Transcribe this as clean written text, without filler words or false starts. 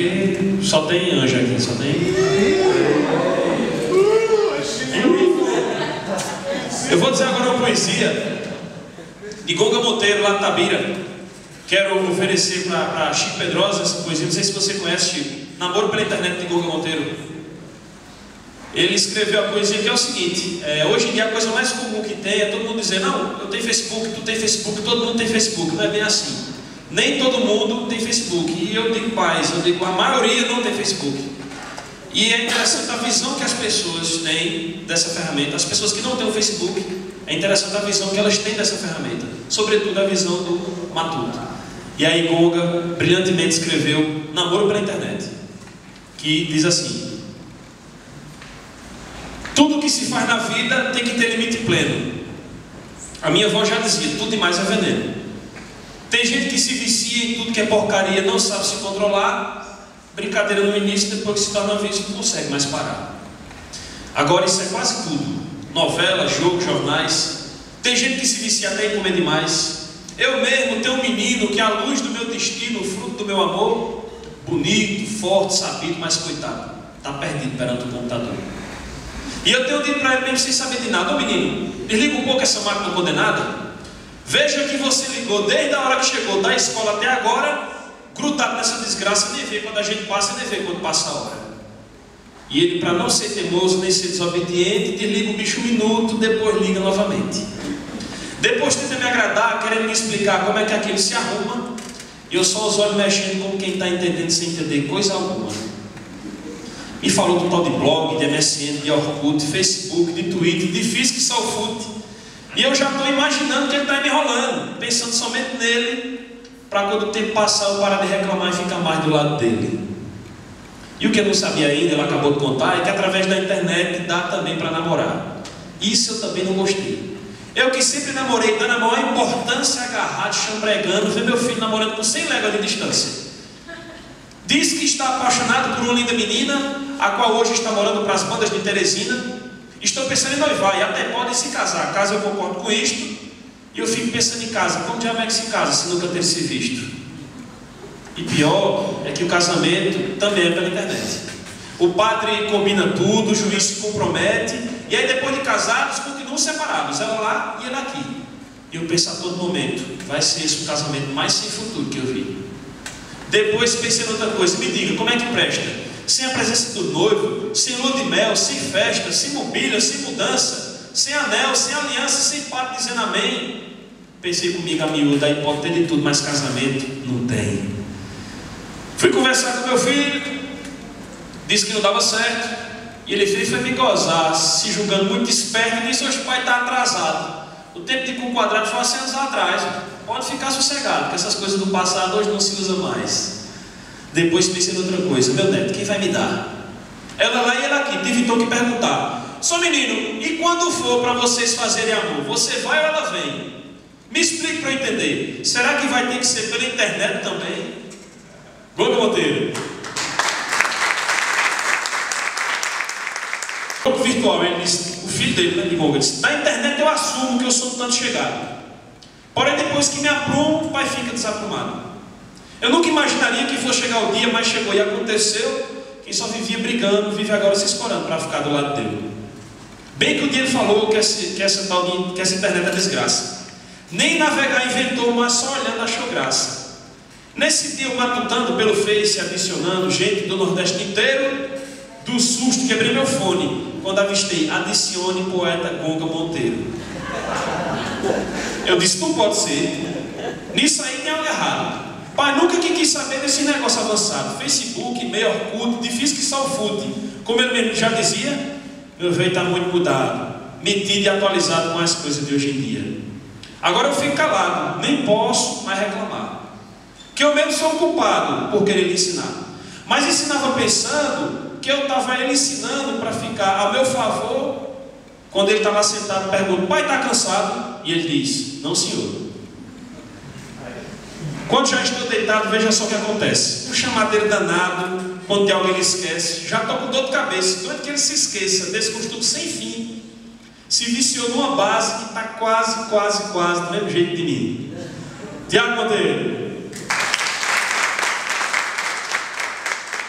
porque só tem anjo aqui, só tem... Eu vou dizer agora uma poesia de Gonga Monteiro, lá de Tabira. Quero oferecer para Chico Pedrosa essa poesia. Não sei se você conhece, Chico. Namoro pela internet de Gonga Monteiro. Ele escreveu a poesia que é o seguinte: hoje em dia a coisa mais comum que tem é todo mundo dizer: não, eu tenho Facebook, tu tem Facebook, todo mundo tem Facebook. Não é bem assim. Nem todo mundo tem Facebook. E eu digo mais, eu digo a maioria não tem Facebook. E é interessante a visão que as pessoas têm dessa ferramenta. As pessoas que não têm o Facebook, é interessante a visão que elas têm dessa ferramenta, sobretudo a visão do matuto. E aí Gonga brilhantemente escreveu Namoro pela internet, que diz assim: tudo que se faz na vida tem que ter limite pleno. A minha avó já dizia: tudo demais é veneno. Tem gente que se vicia em tudo que é porcaria, não sabe se controlar. Brincadeira no início, depois que se torna vício, não consegue mais parar. Agora isso é quase tudo: novela, jogo, jornais. Tem gente que se vicia até em comer demais. Eu mesmo tenho um menino que é a luz do meu destino, o fruto do meu amor, bonito, forte, sabido, mas coitado, está perdido perante o computador. E eu tenho dito para ele mesmo sem saber de nada: ô menino, desliga um pouco essa máquina condenada. Veja que você ligou desde a hora que chegou da escola até agora, grudado nessa desgraça, nem vê quando a gente passa, nem vê quando passa a hora. E ele, para não ser teimoso, nem ser desobediente, desliga o bicho um minuto, depois liga novamente. Depois tenta me agradar, querendo me explicar como é que aquele se arruma, e eu só os olhos mexendo como quem está entendendo sem entender coisa alguma. Me falou do tal de blog, de MSN, de Orkut, de Facebook, de Twitter, de Fisk e Salfute. E eu já estou imaginando que ele está me enrolando, pensando somente nele, para quando o tempo passar eu parar de reclamar e ficar mais do lado dele. E o que eu não sabia ainda, ela acabou de contar, é que através da internet dá também para namorar. Isso eu também não gostei. Eu que sempre namorei, dando a maior importância, agarrado, chambregando, ver meu filho namorando com 100 léguas de distância. Diz que está apaixonado por uma linda menina, a qual hoje está morando para as bandas de Teresina. Estou pensando em noivar e até podem se casar, caso eu concordo com isto. E eu fico pensando em casa: como diabo é que se casa se nunca ter se visto? E pior é que o casamento também é pela internet. O padre combina tudo, o juiz se compromete, e aí depois de casados continuam separados, ela lá e ele aqui. E eu penso a todo momento: vai ser esse o casamento mais sem futuro que eu vi. Depois pensei em outra coisa: me diga, como é que presta? Sem a presença do noivo, sem lua de mel, sem festa, sem mobília, sem mudança, sem anel, sem aliança, sem padre dizendo amém. Pensei comigo a miúda: aí pode ter de tudo, mas casamento não tem. Fui conversar com meu filho, disse que não dava certo, e ele fez foi me gozar, se julgando muito esperto, e disse: hoje o pai está atrasado. O tempo de ir com o quadrado foi há 100 anos atrás, pode ficar sossegado, que essas coisas do passado hoje não se usa mais. Depois pensei em outra coisa: meu neto, quem vai me dar? Ela lá e ela aqui, tive então que perguntar: só menino, e quando for para vocês fazerem amor, você vai ou ela vem? Me explique para eu entender. Será que vai ter que ser pela internet também? Gonga Monteiro. O virtual, ele disse, o filho dele, né, de Gonga, disse: da internet eu assumo que eu sou um tanto chegado. Porém, depois que me aprumo, o pai fica desaprumado. Eu nunca imaginaria que fosse chegar o dia, mas chegou e aconteceu. Quem só vivia brigando, vive agora se escorando para ficar do lado dele. Bem que o dia ele falou que essa internet é desgraça. Nem navegar inventou, mas só olhando achou graça. Nesse dia eu matutando pelo Face, adicionando gente do Nordeste inteiro, do susto quebrei meu fone quando avistei: adicione poeta Gonga Monteiro. Eu disse: não pode ser. Nisso aí tem algo errado. Pai nunca que quis saber desse negócio avançado. Facebook, meio Orkut, difícil que Salfute. Como ele mesmo já dizia, meu velho está muito mudado, metido e atualizado com as coisas de hoje em dia. Agora eu fico calado, nem posso mais reclamar, que eu mesmo sou o culpado por querer lhe ensinar. Mas ensinava pensando que eu estava ele ensinando para ficar a meu favor. Quando ele estava sentado, pergunto: pai, está cansado? E ele diz: não, senhor. Quando já estou deitado, veja só o que acontece: um chamadeiro danado, quando tem alguém que ele esquece, já estou com dor de cabeça, doido que ele se esqueça desse costume sem fim. Se viciou numa base que está quase do mesmo jeito de mim. Tiago Monteiro.